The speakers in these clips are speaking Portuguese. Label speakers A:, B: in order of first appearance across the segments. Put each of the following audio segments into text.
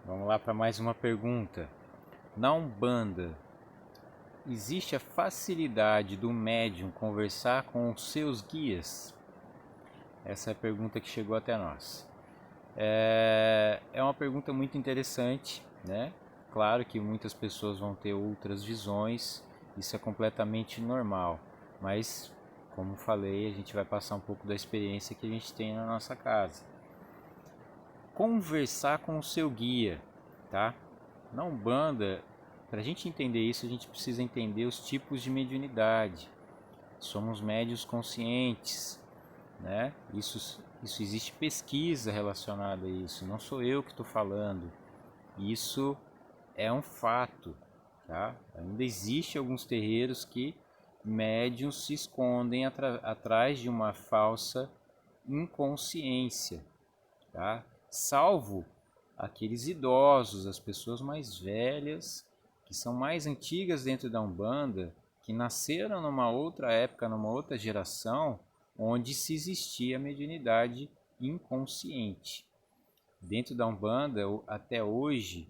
A: Vamos lá para mais uma pergunta. Na Umbanda, existe a facilidade do médium conversar com os seus guias? Essa é a pergunta que chegou até nós. É uma pergunta muito interessante, né? Claro que muitas pessoas vão ter outras visões, isso é completamente normal, mas, como falei, a gente vai passar um pouco da experiência que a gente tem na nossa casa. Conversar com o seu guia, tá? Na Umbanda, para a gente entender isso, a gente precisa entender os tipos de mediunidade. Somos médios conscientes, né? Isso existe pesquisa relacionada a isso. Não sou eu que estou falando. Isso é um fato, tá? Ainda existe alguns terreiros que médiuns se escondem atrás de uma falsa inconsciência, tá? Salvo aqueles idosos, as pessoas mais velhas, que são mais antigas dentro da Umbanda, que nasceram numa outra época, numa outra geração, onde se existia a mediunidade inconsciente. Dentro da Umbanda, até hoje,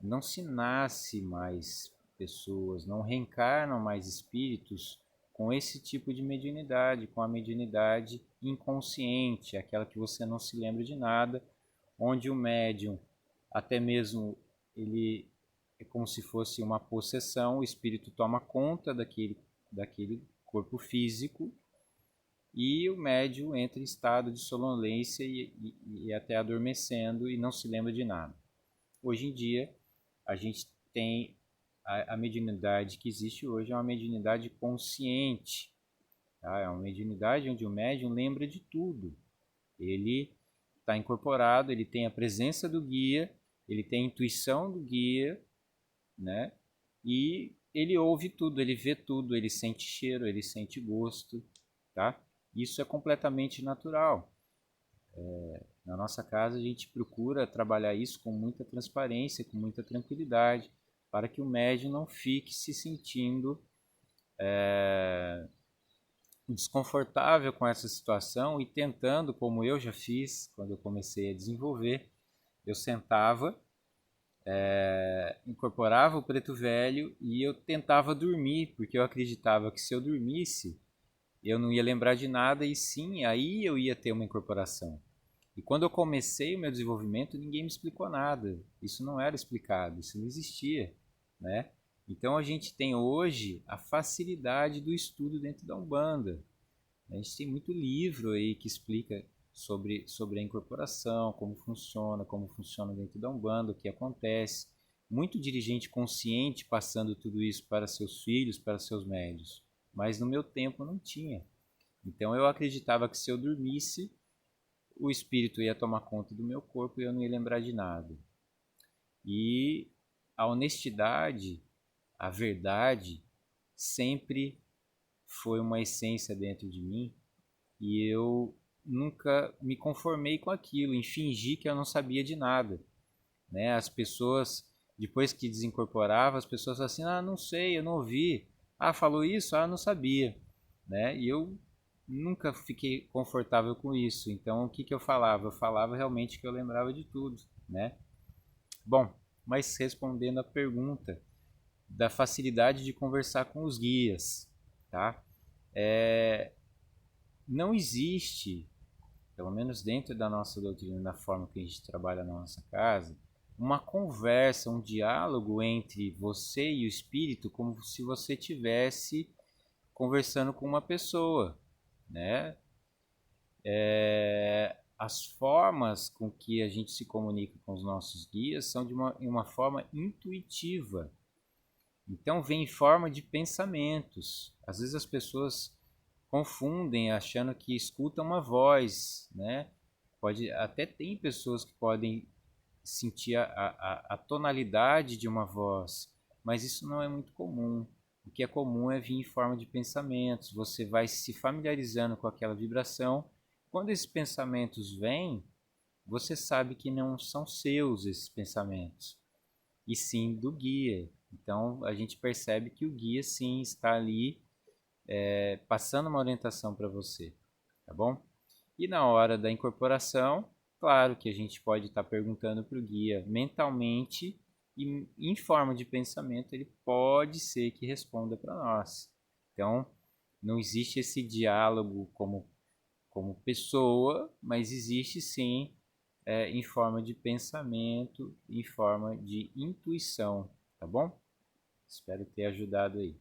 A: não se nasce mais pessoas, não reencarnam mais espíritos com esse tipo de mediunidade, com a mediunidade inconsciente, aquela que você não se lembra de nada, onde o médium, até mesmo ele é como se fosse uma possessão, o espírito toma conta daquele corpo físico e o médium entra em estado de sonolência e até adormecendo e não se lembra de nada. Hoje em dia, a gente tem a mediunidade que existe hoje é uma mediunidade consciente, tá? É uma mediunidade onde o médium lembra de tudo. Ele está incorporado, ele tem a presença do guia, ele tem a intuição do guia, né? E ele ouve tudo, ele vê tudo, ele sente cheiro, ele sente gosto, tá? Isso é completamente natural. Na nossa casa a gente procura trabalhar isso com muita transparência, com muita tranquilidade, para que o médium não fique se sentindo desconfortável com essa situação e tentando, como eu já fiz quando eu comecei a desenvolver, eu sentava, incorporava o preto velho e eu tentava dormir, porque eu acreditava que se eu dormisse, eu não ia lembrar de nada e sim, aí eu ia ter uma incorporação. E quando eu comecei o meu desenvolvimento, ninguém me explicou nada. Isso não era explicado, isso não existia, né? Então a gente tem hoje a facilidade do estudo dentro da Umbanda. A gente tem muito livro aí que explica sobre a incorporação, como funciona dentro da Umbanda, o que acontece. Muito dirigente consciente passando tudo isso para seus filhos, para seus médios. Mas no meu tempo não tinha. Então eu acreditava que se eu dormisse, o espírito ia tomar conta do meu corpo e eu não ia lembrar de nada. E a honestidade, a verdade, sempre foi uma essência dentro de mim e eu nunca me conformei com aquilo, em fingir que eu não sabia de nada, né? As pessoas, depois que desincorporava, as pessoas falavam assim, não sei, eu não ouvi, falou isso, não sabia, né? E eu nunca fiquei confortável com isso, então o que eu falava? Eu falava realmente que eu lembrava de tudo, né? Bom, mas respondendo a pergunta da facilidade de conversar com os guias, tá? Não existe, pelo menos dentro da nossa doutrina, da forma que a gente trabalha na nossa casa, uma conversa, um diálogo entre você e o espírito, como se você tivesse conversando com uma pessoa, né? As formas com que a gente se comunica com os nossos guias são de uma forma intuitiva. Então vem em forma de pensamentos. Às vezes as pessoas confundem achando que escutam uma voz, né? Até tem pessoas que podem sentir a tonalidade de uma voz, mas isso não é muito comum. O que é comum é vir em forma de pensamentos. Você vai se familiarizando com aquela vibração. Quando esses pensamentos vêm, você sabe que não são seus esses pensamentos, e sim do guia. Então a gente percebe que o guia sim está ali passando uma orientação para você, tá bom? E na hora da incorporação, Claro que a gente pode estar perguntando para o guia mentalmente e em forma de pensamento ele pode ser que responda para nós. Então, não existe esse diálogo como pessoa, mas existe sim em forma de pensamento, em forma de intuição, tá bom? Espero ter ajudado aí.